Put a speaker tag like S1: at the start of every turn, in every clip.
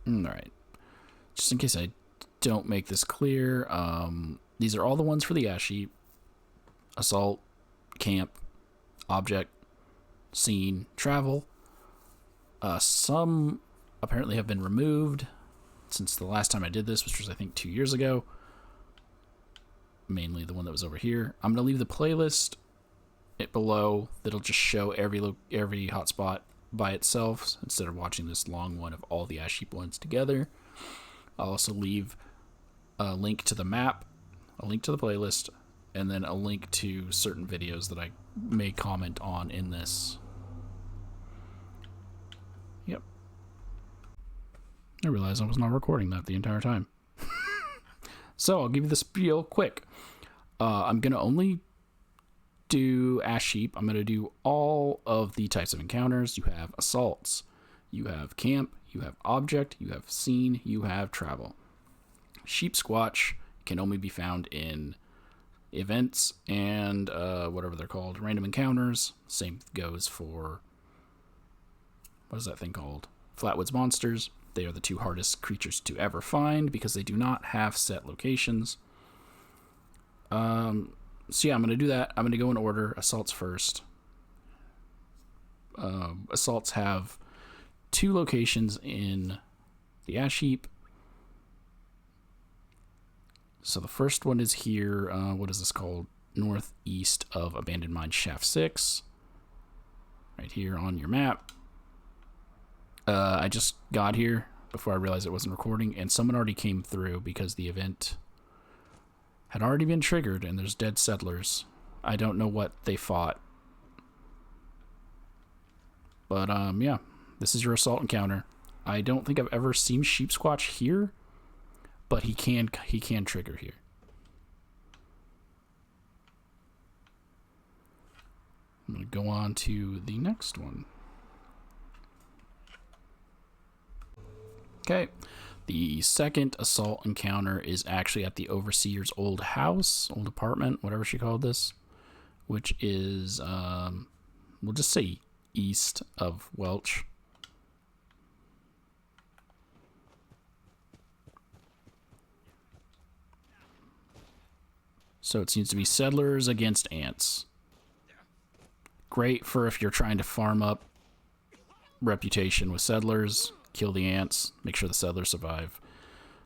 S1: Alright. Just in case I don't make this clear, these are all the ones for the ash heap. Assault, camp, object, scene, travel. Some apparently have been removed since the last time I did this, which was I think 2 years ago. Mainly the one that was over here. I'm going to leave the playlist below that'll just show every hotspot by itself instead of watching this long one of all the ash heap ones together. I'll also leave a link to the map, a link to the playlist, and then a link to certain videos that I may comment on in this. Yep. I realized I was not recording that the entire time. So I'll give you the spiel quick. I'm going to only do ash heap. I'm going to do all of the types of encounters. You have assaults, you have camp, you have object, you have scene, you have travel. Sheep squatch can only be found in events and whatever they're called, random encounters. Same goes for, what is that thing called? Flatwoods monsters. They are the two hardest creatures to ever find because they do not have set locations. So yeah, I'm going to do that. I'm going to go in order. Assaults first. Assaults have 2 locations in the ash heap. So the first one is here. What is this called? Northeast of Abandoned Mine Shaft 6. Right here on your map. I just got here before I realized it wasn't recording, and someone already came through because the event had already been triggered and there's dead settlers. I don't know what they fought. But yeah, this is your assault encounter. I don't think I've ever seen Sheep Squatch here, but he can trigger here. I'm going to go on to the next one. Okay, the second assault encounter is actually at the Overseer's old house, old apartment, whatever she called this, which is, we'll just say east of Welch. So it seems to be settlers against ants. Great for if you're trying to farm up reputation with settlers. Kill the ants, make sure the settlers survive.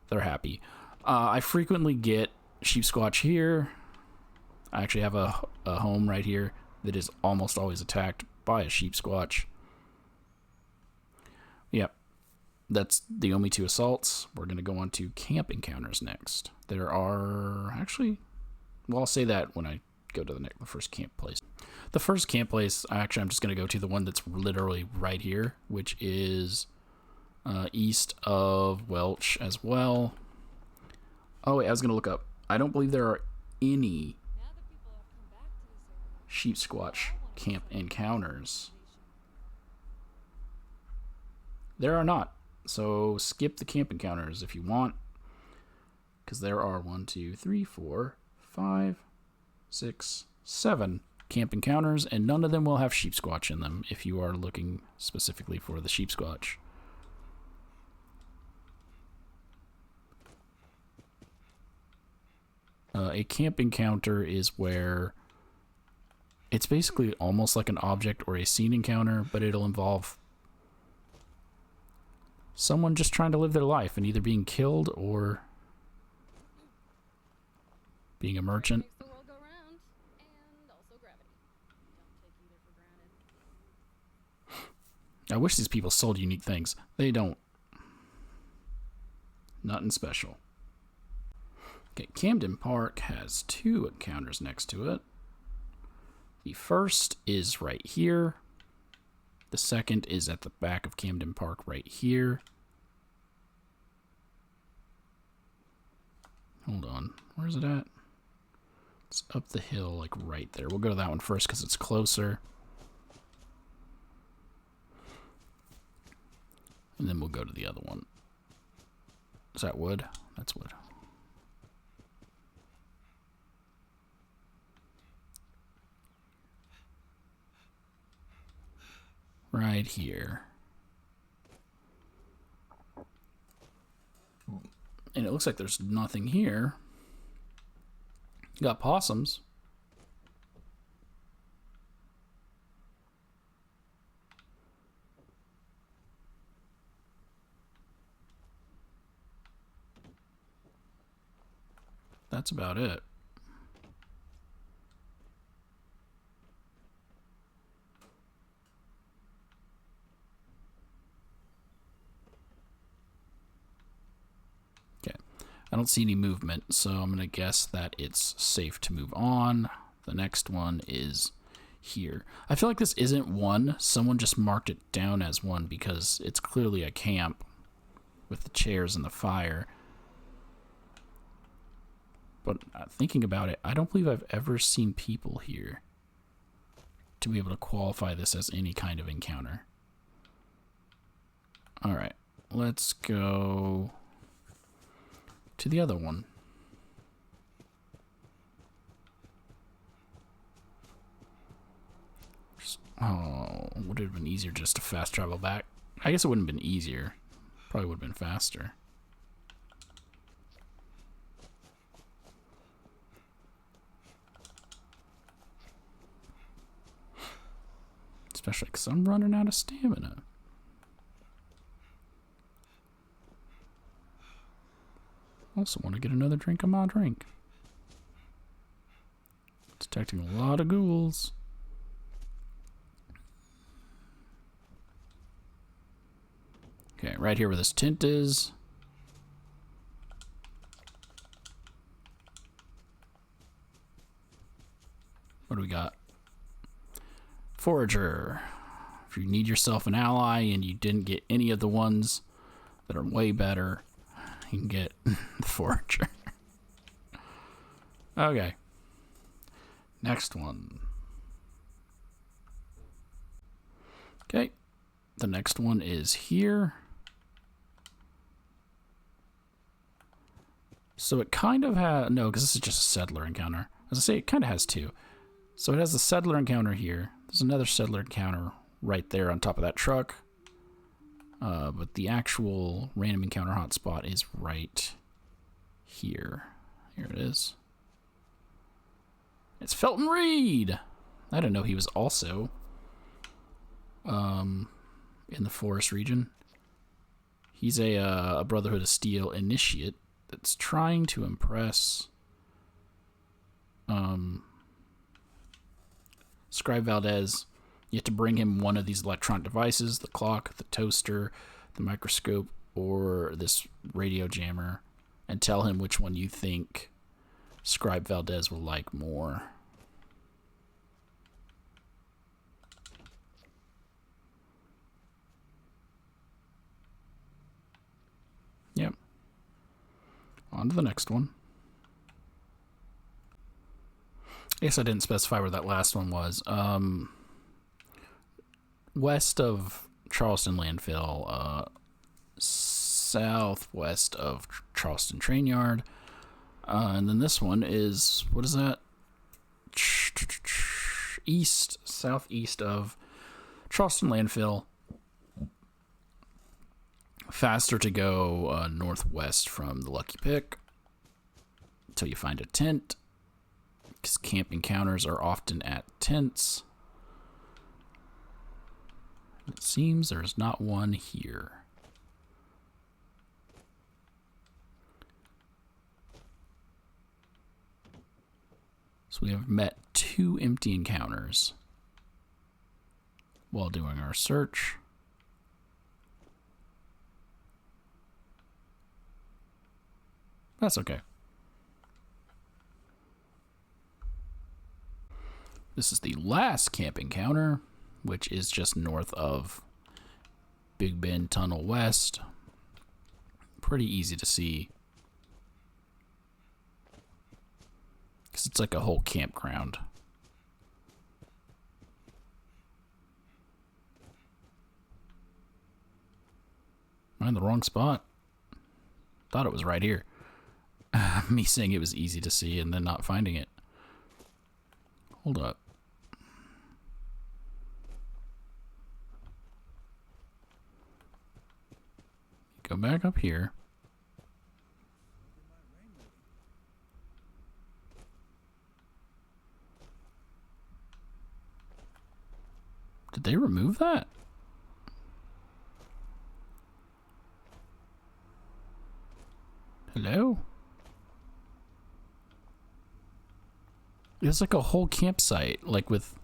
S1: They're happy. I frequently get sheep squatch here. I actually have a home right here that is almost always attacked by a sheep squatch. Yep, that's the only 2 assaults. We're going to go on to camp encounters next. There are actually, well, I'll say that when I go to the first camp place. The first camp place, actually, I'm just going to go to the one that's literally right here, which is east of Welch as well. Oh wait, I was gonna look up. I don't believe there are any sheep squatch camp encounters. There are not. So skip the camp encounters if you want, because there are 1, 2, 3, 4, 5, 6, 7 camp encounters, and none of them will have sheep squatch in them if you are looking specifically for the sheep squatch. A camp encounter is where it's basically almost like an object or a scene encounter, but it'll involve someone just trying to live their life and either being killed or being a merchant. I wish these people sold unique things. They don't. Nothing special. Okay, Camden Park has 2 encounters next to it. The first is right here. The second is at the back of Camden Park right here. Hold on, where's it at? It's up the hill, like right there. We'll go to that one first because it's closer. And then we'll go to the other one. Is that wood? That's wood. Right here. And it looks like there's nothing here. You got possums. That's about it. Okay. I don't see any movement, so I'm going to guess that it's safe to move on. The next one is here. I feel like this isn't one. Someone just marked it down as one because it's clearly a camp with the chairs and the fire. But thinking about it, I don't believe I've ever seen people here to be able to qualify this as any kind of encounter. All right, let's go to the other one. Oh, would it have been easier just to fast travel back? I guess it wouldn't have been easier. Probably would have been faster. Especially because I'm running out of stamina. Also want to get another drink of my drink. Detecting a lot of ghouls. Okay, right here where this tent is. What do we got? Forager. If you need yourself an ally and you didn't get any of the ones that are way better, you can get the Forager. Okay. Next one. Okay. The next one is here. So it kind of has... No, because this is just a settler encounter. As I say, it kind of has two. So it has a settler encounter here. There's another settler encounter right there on top of that truck. But the actual random encounter hotspot is right here. Here it is. It's Felton Reed! I didn't know he was also in the forest region. He's a Brotherhood of Steel initiate that's trying to impress Scribe Valdez. You have to bring him one of these electronic devices, the clock, the toaster, the microscope, or this radio jammer, and tell him which one you think Scribe Valdez will like more. Yep. On to the next one. I guess I didn't specify where that last one was. West of Charleston Landfill, southwest of Charleston Train Yard. And then this one is, what is that? Southeast of Charleston Landfill. Faster to go northwest from the Lucky Pick until you find a tent, because camp encounters are often at tents. It seems there's not one here. So we have met 2 empty encounters while doing our search. That's okay. This is the last camp encounter, which is just north of Big Bend Tunnel West. Pretty easy to see, because it's like a whole campground. Am I in the wrong spot? Thought it was right here. Me saying it was easy to see and then not finding it. Hold up. Go back up here. they remove that? Hello? It's like a whole campsite, like with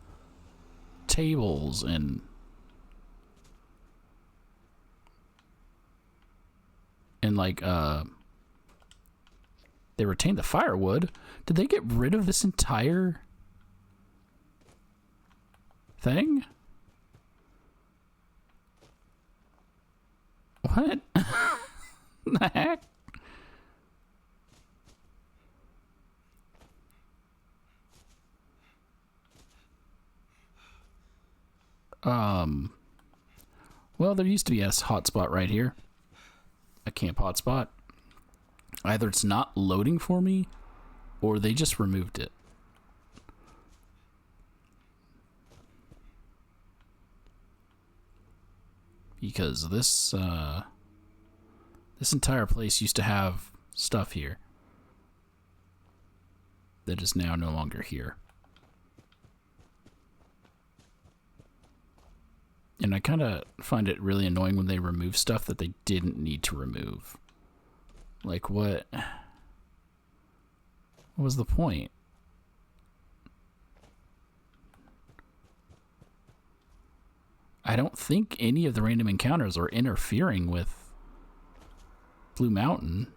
S1: tables and like they retained the firewood. Did they get rid of this entire thing? What? The heck? Well, there used to be a hotspot right here. A camp hotspot. Either it's not loading for me, or they just removed it. Because this entire place used to have stuff here that is now no longer here. And I kind of find it really annoying when they remove stuff that they didn't need to remove. Like, what was the point? I don't think any of the random encounters are interfering with Blue Mountain.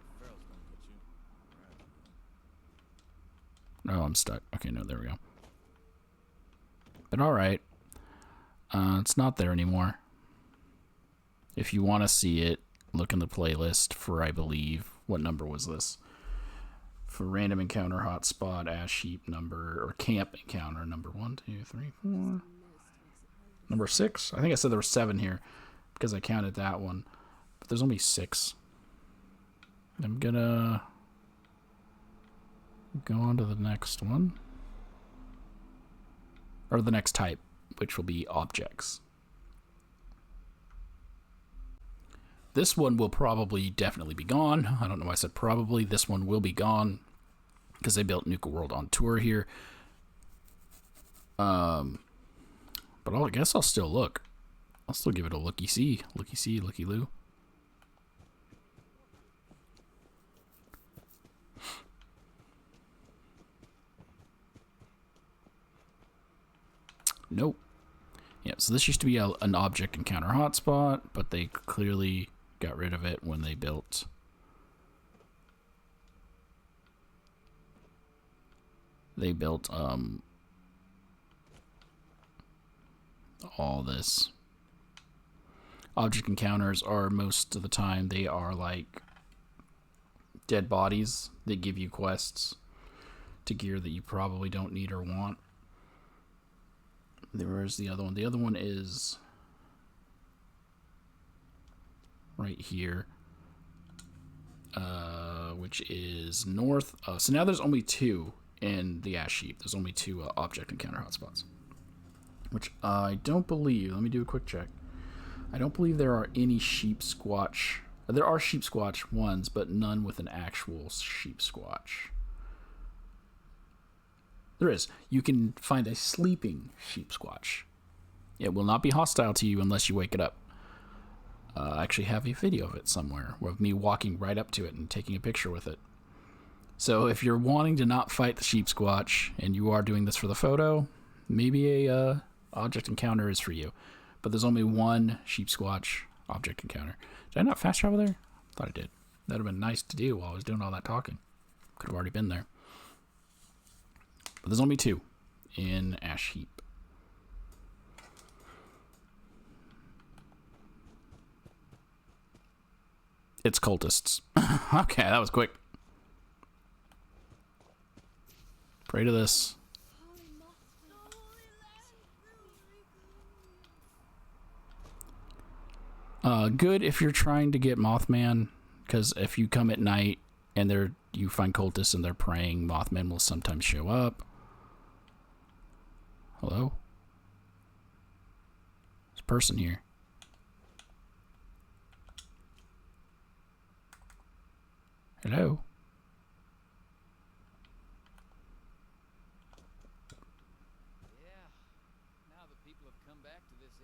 S1: Oh, I'm stuck. Okay, no, there we go. But alright. It's not there anymore. If you want to see it, look in the playlist for, I believe, what number was this? For random encounter hotspot, ash heap number, or camp encounter number 1, 2, 3, 4. Number 6? I think I said there were 7 here because I counted that one. But there's only 6. I'm gonna go on to the next one. Or the next type, which will be objects. This one will probably definitely be gone. I don't know why I said probably. This one will be gone because they built Nuka World on tour here. But I guess I'll still look. I'll still give it a looky-see. Looky-see, looky-loo. Nope. Yeah, so this used to be an object encounter hotspot, but they clearly got rid of it when they built all this. Object encounters are, most of the time, they are like dead bodies that give you quests to gear that you probably don't need or want. Where's the other one? The other one is right here, which is north. So now there's only 2 in the ash heap. There's only 2 object encounter hotspots, which I don't believe. Let me do a quick check. I don't believe there are any sheep squatch. There are sheep squatch ones, but none with an actual sheep squatch. There is. You can find a sleeping sheep squatch. It will not be hostile to you unless you wake it up. I actually have a video of it somewhere of me walking right up to it and taking a picture with it. So if you're wanting to not fight the sheep squatch and you are doing this for the photo, maybe a object encounter is for you. But there's only 1 sheep squatch object encounter. Did I not fast travel there? Thought I did. That would have been nice to do while I was doing all that talking. Could have already been there. But there's only 2 in ash heap. It's cultists. Okay, that was quick. Pray to this. Good if you're trying to get Mothman, because if you come at night and you find cultists and they're praying, Mothman will sometimes show up. Hello? There's a person here. Hello?
S2: Yeah. Now that people have come back to this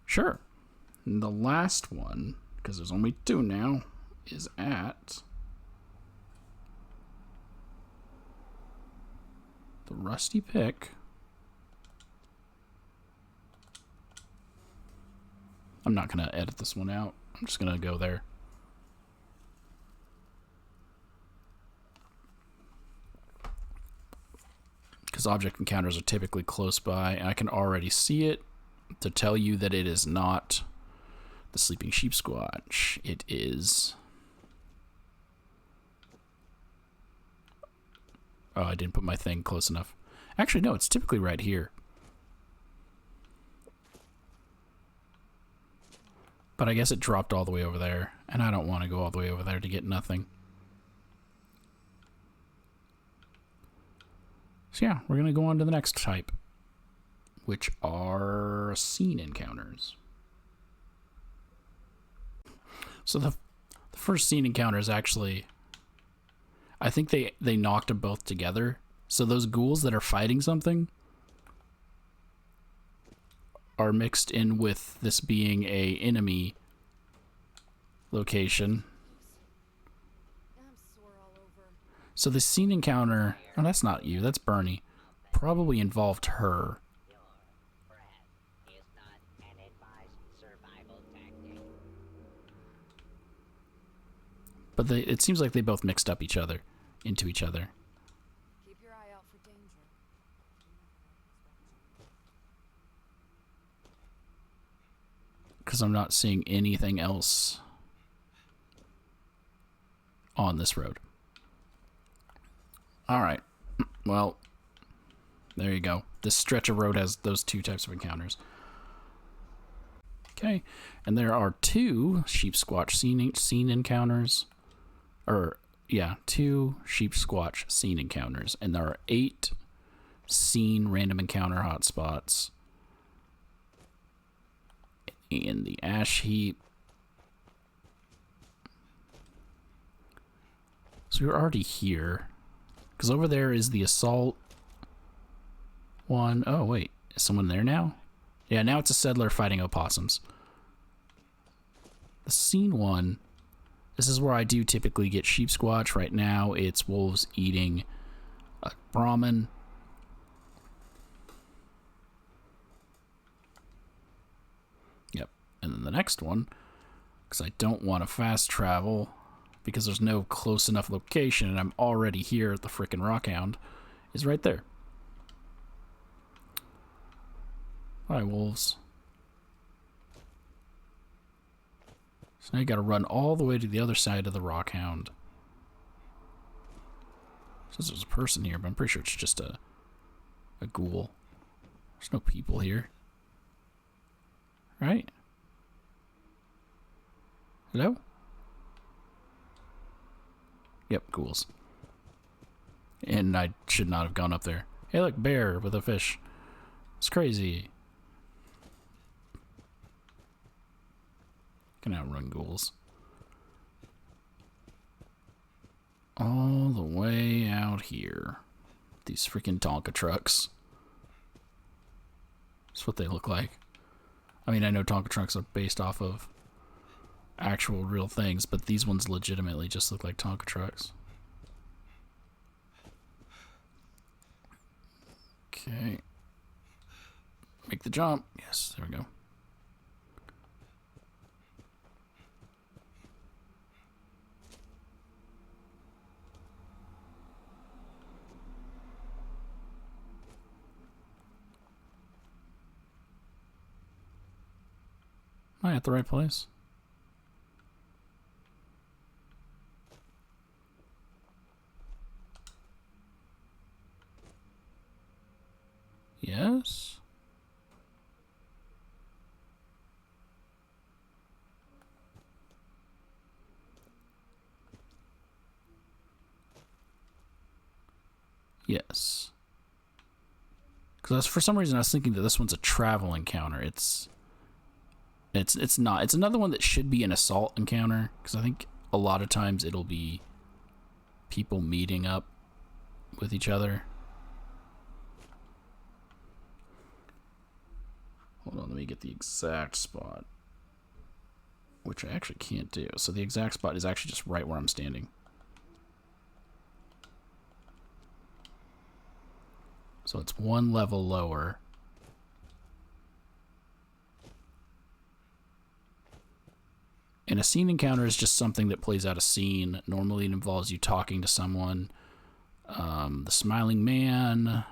S1: Sure. And the last one, because there's only 2 now, is at the Rusty Pick. I'm not going to edit this one out. I'm just going to go there. Because object encounters are typically close by, and I can already see it to tell you that it is not the Sleeping Sheep Squatch. It is... Oh, I didn't put my thing close enough. Actually, no, it's typically right here. But I guess it dropped all the way over there, and I don't want to go all the way over there to get nothing. So yeah, we're going to go on to the next type, which are scene encounters. So the first scene encounter is actually, I think they knocked them both together. So those ghouls that are fighting something are mixed in with this being a enemy location. So the scene encounter, oh, that's not you, that's Bernie, probably involved her. But it seems like they both mixed up into each other.
S2: Keep your eye out for danger.
S1: Because I'm not seeing anything else on this road. Alright, well, there you go. This stretch of road has those 2 types of encounters. Okay, and there are 2 Sheep Squatch scene encounters. Or, yeah, 2 Sheep Squatch scene encounters. And there are 8 scene random encounter hotspots in the Ash Heap. So we're already here. Because over there is the assault one. Oh, wait. Is someone there now? Yeah, now it's a settler fighting opossums. The scene one, this is where I do typically get sheep squatch. Right now, it's wolves eating a Brahmin. Yep. And then the next one, because I don't want to fast travel, because there's no close enough location and I'm already here at the frickin' Rockhound, is right there. Hi, wolves. So now you gotta run all the way to the other side of the Rockhound. Says there's a person here, but I'm pretty sure it's just a ghoul. There's no people here. Right? Hello? Yep, ghouls. And I should not have gone up there. Hey, look, bear with a fish. It's crazy. Can outrun ghouls. All the way out here. These freaking Tonka trucks. That's what they look like. I mean, I know Tonka trucks are based off of actual real things, but these ones legitimately just look like Tonka trucks. Okay. Make the jump. Yes, there we go. Am I at the right place? Yes? Yes. Because for some reason I was thinking that this one's a travel encounter. It's not. It's another one that should be an assault encounter, because I think a lot of times it'll be people meeting up with each other. Hold on, let me get the exact spot. Which I actually can't do. So the exact spot is actually just right where I'm standing. So it's one level lower. And a scene encounter is just something that plays out a scene. Normally it involves you talking to someone. The smiling man,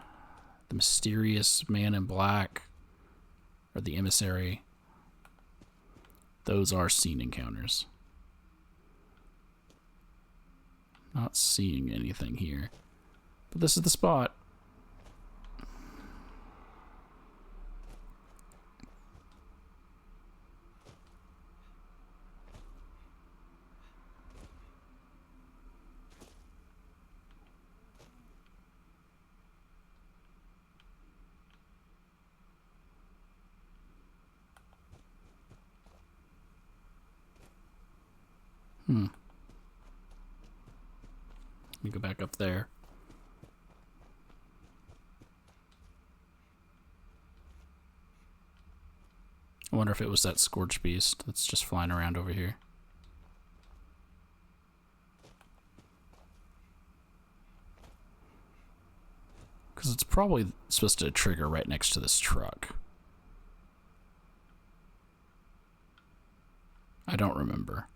S1: the mysterious man in black, or the emissary. Those are scene encounters. Not seeing anything here. But this is the spot. Let me go back up there. I wonder if it was that Scorch Beast that's just flying around over here. Because it's probably supposed to trigger right next to this truck. I don't remember.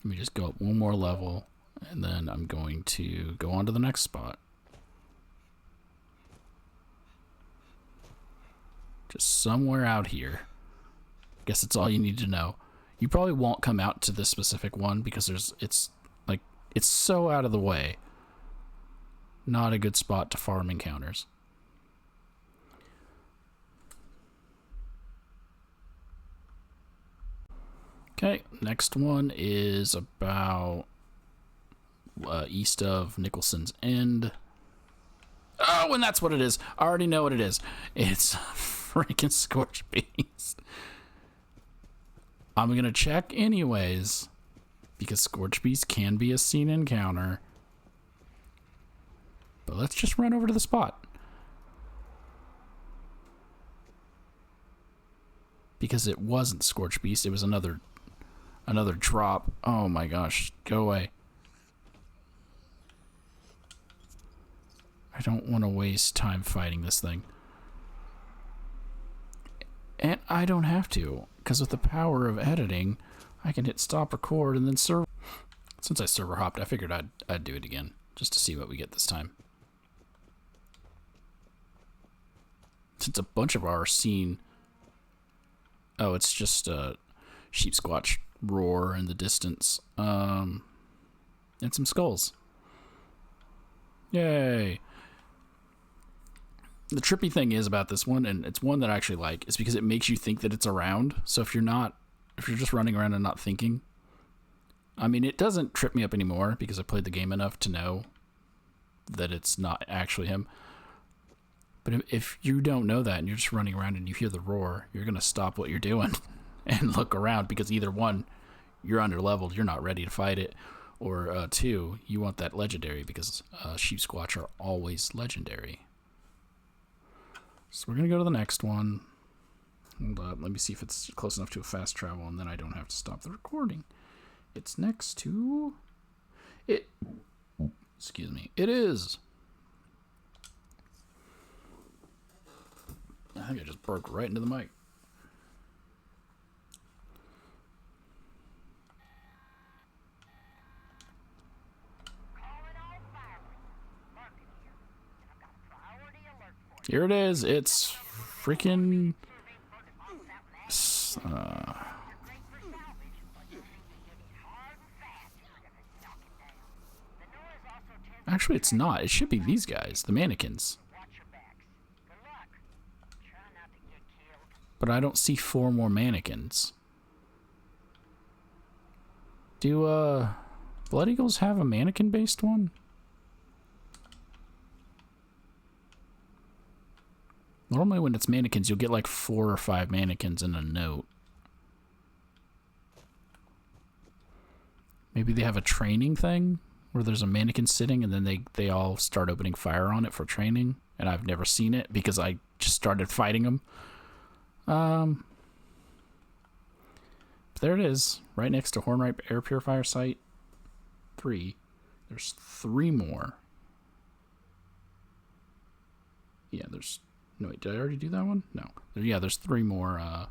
S1: Let me just go up one more level, and then I'm going to go on to the next spot. Just somewhere out here. I guess that's all you need to know. You probably won't come out to this specific one because it's so out of the way. Not a good spot to farm encounters. Okay, next one is about east of Nicholson's End. Oh, and that's what it is. I already know what it is. It's freaking Scorch Beast. I'm going to check anyways, because Scorch Beast can be a scene encounter. But let's just run over to the spot. Because it wasn't Scorch Beast, it was another drop. Oh my gosh, go away. I don't want to waste time fighting this thing. And I don't have to, because with the power of editing, I can hit stop record and then server. Since I server hopped, I figured I'd do it again, just to see what we get this time. Since a bunch of our scene... Oh, it's just sheep squatch roar in the distance. And some skulls. Yay. The trippy thing is about this one, and it's one that I actually like, is because it makes you think that it's around. So if you're just running around and not thinking, I mean, it doesn't trip me up anymore because I played the game enough to know that it's not actually him. But if you don't know that and you're just running around and you hear the roar, you're going to stop what you're doing and look around, because either one, you're under-leveled, you're not ready to fight it, or two, you want that legendary, because sheep squatch are always legendary. So we're going to go to the next one. Hold up, let me see if it's close enough to a fast travel, and then I don't have to stop the recording. It's next to... Excuse me. It is... I think I just broke right into the mic. Here it is. It's freaking... Actually, it's not. It should be these guys, the mannequins. But I don't see 4 more mannequins. Do, Blood Eagles have a mannequin-based one? Normally when it's mannequins, you'll get like 4 or 5 mannequins in a note. Maybe they have a training thing where there's a mannequin sitting and then they all start opening fire on it for training, and I've never seen it because I just started fighting them. But there it is, right next to Hornripe Air Purifier Site 3. There's 3 more. Yeah, there's... No, wait, did I already do that one? No. Yeah, there's 3 more,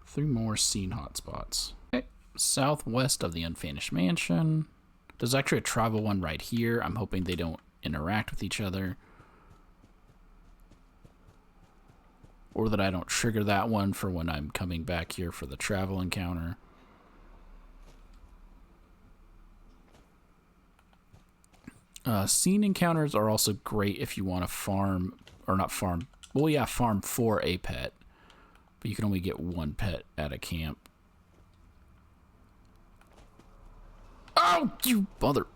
S1: 3 more scene hotspots. Okay. Southwest of the Unfinished Mansion. There's actually a travel one right here. I'm hoping they don't interact with each other. Or that I don't trigger that one for when I'm coming back here for the travel encounter. Scene encounters are also great if you want to farm, or not farm, well, yeah, farm for a pet. But you can only get 1 pet at a camp. Oh, you mother...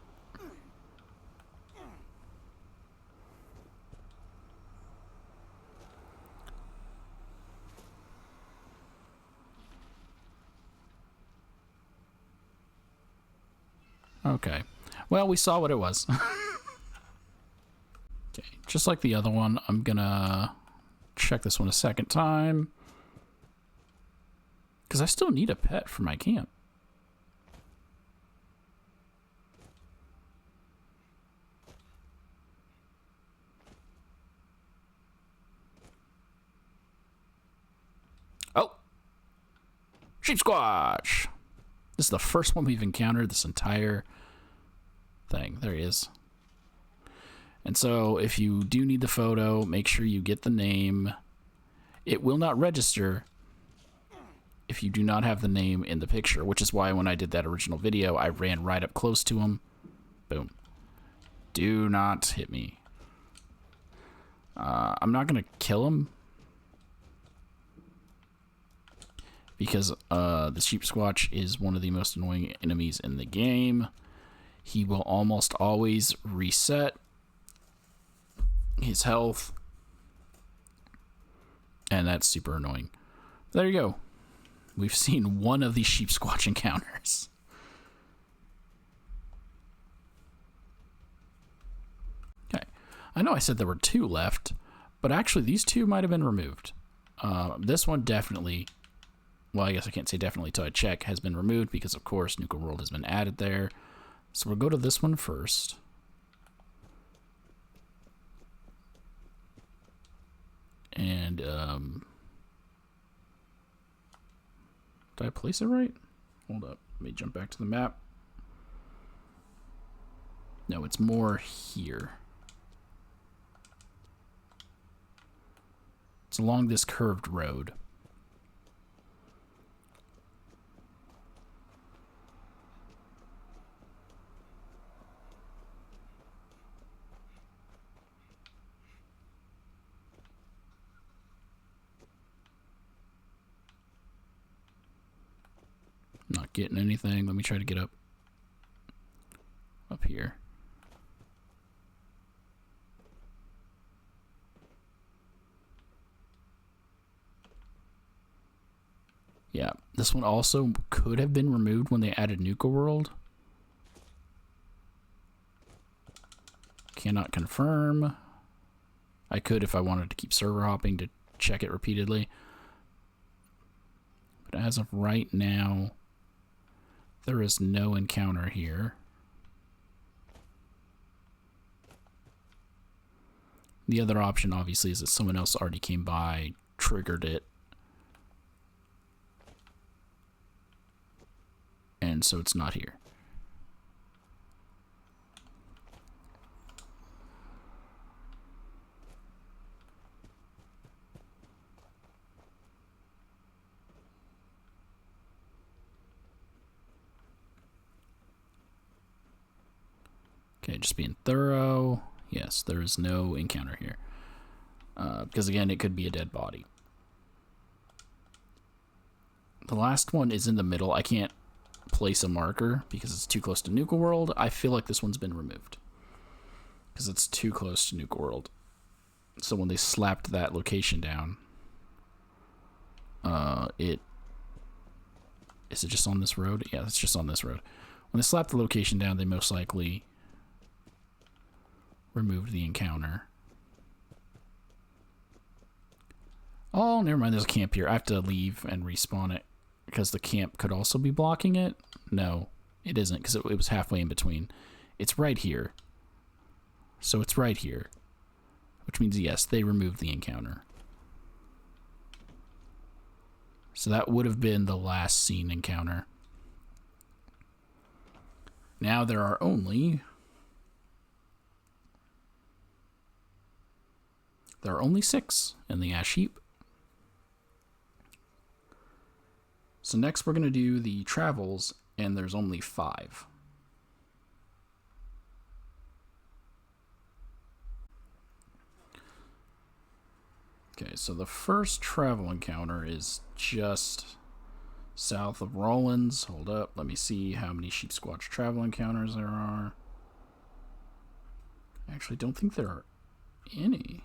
S1: Okay. Well, we saw what it was. Okay, just like the other one, I'm gonna check this one a second time. Because I still need a pet for my camp. Oh! Sheep Squatch! This is the first one we've encountered this entire thing. There he is. And so if you do need the photo, make sure you get the name. It will not register if you do not have the name in the picture, which is why when I did that original video, I ran right up close to him. Boom. Do not hit me. I'm not going to kill him because the Sheep Squatch is one of the most annoying enemies in the game. He will almost always reset his health, and that's super annoying. There you go. We've seen one of these Sheep Squatch encounters. Okay. I know I said there were 2 left, but actually these 2 might have been removed. This one definitely, well, I guess I can't say definitely till I check, has been removed because, of course, Nuka World has been added there. So we'll go to this one first. And, did I place it right? Hold up. Let me jump back to the map. No, it's more here. It's along this curved road. Not getting anything. Let me try to get up here. Yeah, this one also could have been removed when they added Nuka World. Cannot confirm. I could if I wanted to keep server hopping to check it repeatedly. But as of right now, there is no encounter here. The other option, obviously, is that someone else already came by, triggered it, and so it's not here. Okay, just being thorough. Yes, there is no encounter here. Because again, it could be a dead body. The last one is in the middle. I can't place a marker because it's too close to Nuka World. I feel like this one's been removed because it's too close to Nuka World. So when they slapped that location down, is it just on this road? Yeah, it's just on this road. When they slapped the location down, they most likely removed the encounter. Oh, never mind. There's a camp here. I have to leave and respawn it because the camp could also be blocking it. No, it isn't because it was halfway in between. It's right here. So it's right here. Which means, yes, they removed the encounter. So that would have been the last seen encounter. Now there are only... There are only 6 in the ash heap. So next we're going to do the travels, and there's only 5. Okay, so the first travel encounter is just south of Rollins. Hold up, let me see how many Sheep Squatch travel encounters there are. I actually don't think there are any.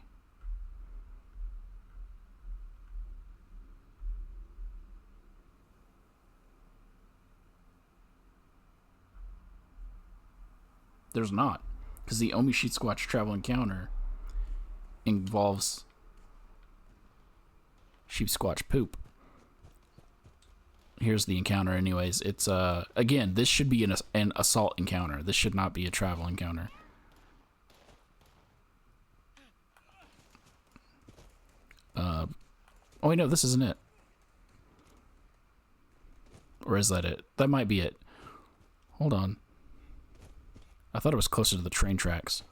S1: There's not, because the Omi Sheep Squatch travel encounter involves Sheep Squatch poop. Here's the encounter anyways. It's again, this should be an assault encounter. This should not be a travel encounter. Oh wait, no, this isn't it. Or is that it? That might be it. Hold on. I thought it was closer to the train tracks.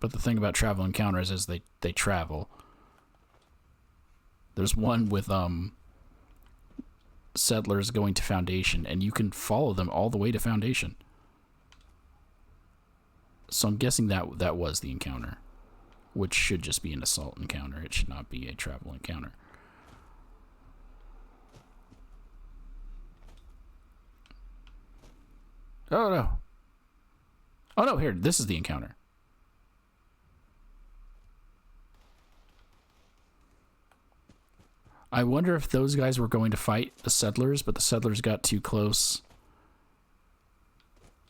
S1: But the thing about travel encounters is they travel. There's one with settlers going to Foundation, and you can follow them all the way to Foundation. So I'm guessing that was the encounter, which should just be an assault encounter. It should not be a travel encounter. Oh no. Oh no, here, this is the encounter. I wonder if those guys were going to fight the settlers, but the settlers got too close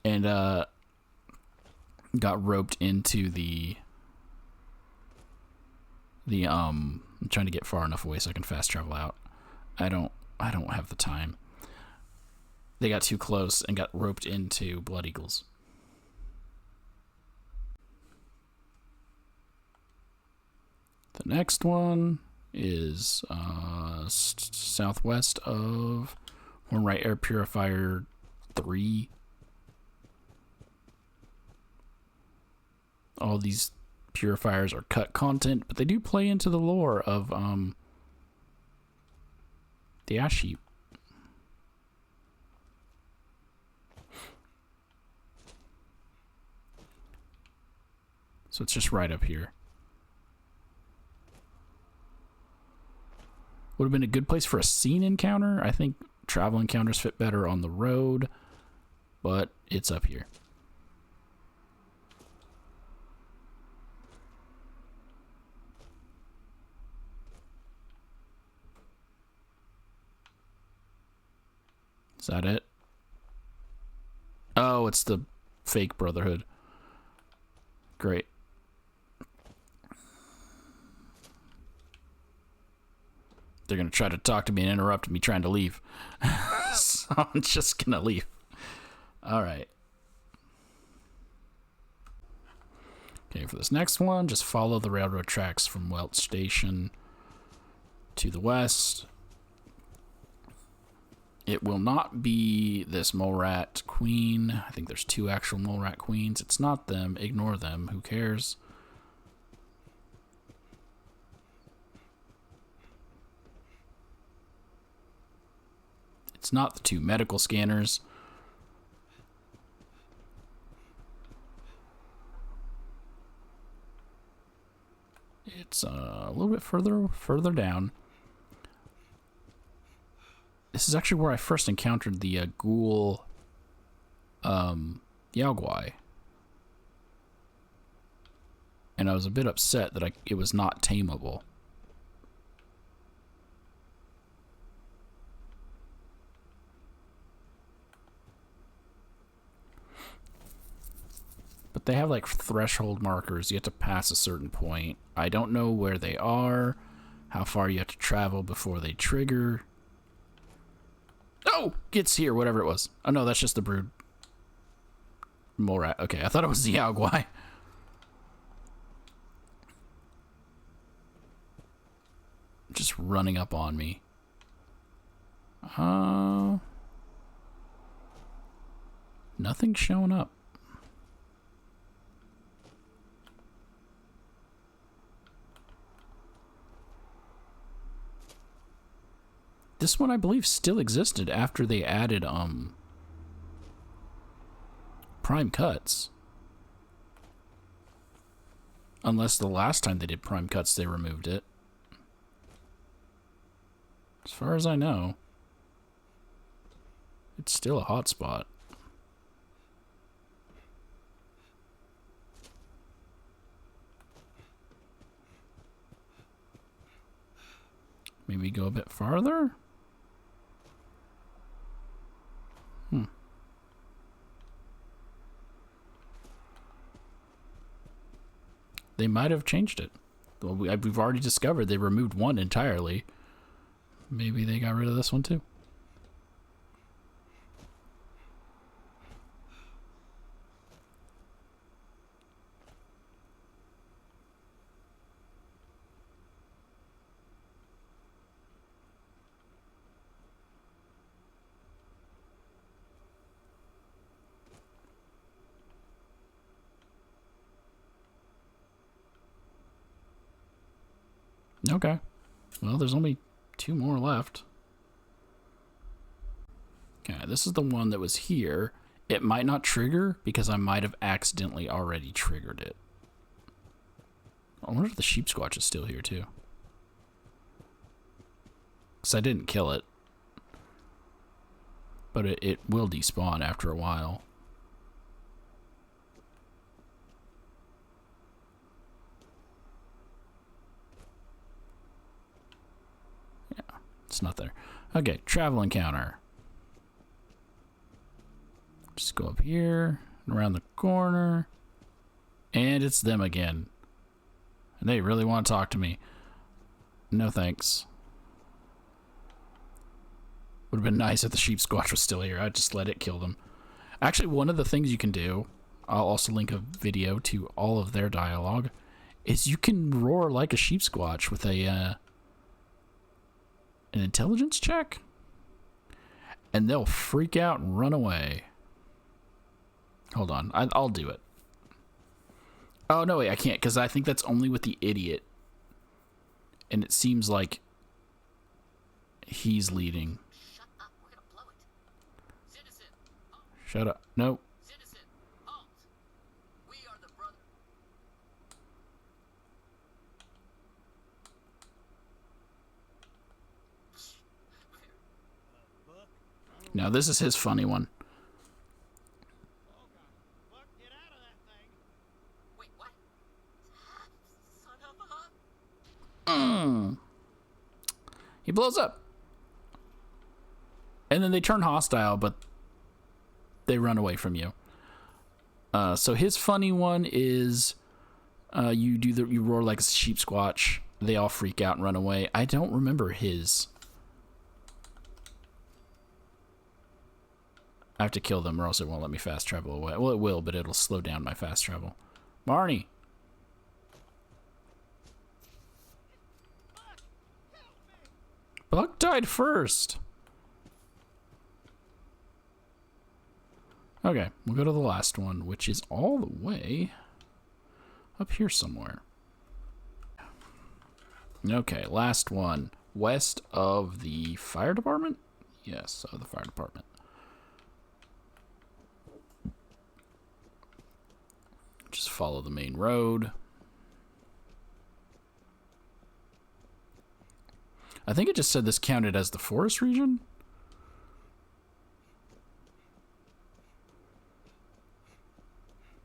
S1: and got roped into the I'm trying to get far enough away so I can fast travel out. I don't have the time. They got too close and got roped into Blood Eagles. The next one is southwest of Hornwright Air Purifier 3. All these purifiers are cut content, but they do play into the lore of the ash heap. So it's just right up here. Would have been a good place for a scene encounter. I think travel encounters fit better on the road, but it's up here. Is that it? Oh, it's the fake Brotherhood. Great. They're going to try to talk to me and interrupt me trying to leave. So I'm just going to leave. All right. Okay, for this next one, just follow the railroad tracks from Welt Station to the west. It will not be this mole rat queen. I think there's 2 actual mole rat queens. It's not them. Ignore them. Who cares? It's not the 2 medical scanners. It's a little bit further down. This is actually where I first encountered the ghoul Yaogwai. And and I was a bit upset that it was not tameable. But they have like threshold markers. You have to pass a certain point. I don't know where they are, how far you have to travel before they trigger. Oh, gets here, whatever it was. Oh no, that's just the brood. Morat. Okay, I thought it was the Yaoguai. Just running up on me. Nothing's showing up. This one, I believe, still existed after they added prime cuts. Unless the last time they did prime cuts, they removed it. As far as I know, it's still a hotspot. Maybe go a bit farther? They might have changed it. Well, we've already discovered they removed one entirely. Maybe they got rid of this one too. Okay. Well, there's only 2 more left. Okay, this is the one that was here. It might not trigger because I might have accidentally already triggered it. I wonder if the sheep squatch is still here too. Because I didn't kill it. But it will despawn after a while. It's not there. Okay, travel encounter. Just go up here, and around the corner, and it's them again. And they really want to talk to me. No thanks. Would have been nice if the sheep squatch was still here. I'd just let it kill them. Actually, one of the things you can do, I'll also link a video to all of their dialogue, is you can roar like a sheep squatch with an intelligence check, and they'll freak out and run away. Hold on, I'll do it. Oh no, wait, I can't, because I think that's only with the idiot, and it seems like he's leading.
S3: Shut up, we're gonna blow it. Citizen, halt.
S1: Shut up. No.
S3: Citizen, halt. We are the brother.
S1: Now this is his funny one.
S3: Get out of that thing. Wait, what? Son of a...
S1: He blows up. And then they turn hostile, but they run away from you. So his funny one is you roar like a sheep squatch. They all freak out and run away. I don't remember his. I have to kill them or else it won't let me fast travel away. Well, it will, but it'll slow down my fast travel. Marnie. Buck died first. Okay, we'll go to the last one, which is all the way up here somewhere. Okay, last one. West of the fire department? Yes, of the fire department. Just follow the main road. I think it just said this counted as the forest region.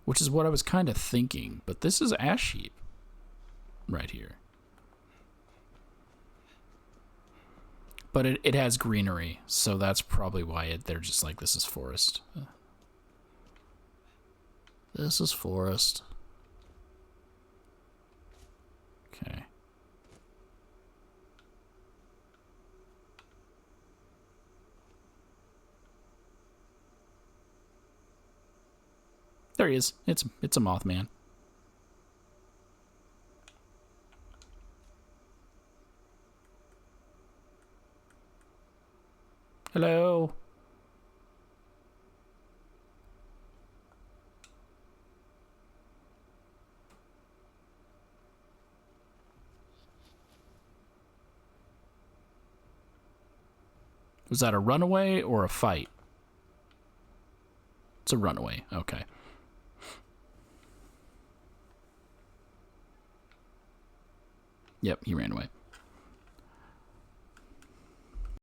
S1: Which is what I was kind of thinking, but this is ash heap. right here. But it has greenery, so that's probably why they're just like, this is forest. This is forest. Okay. There he is. It's a Mothman. Hello. Was that a runaway or a fight? It's a runaway. Okay. Yep, he ran away.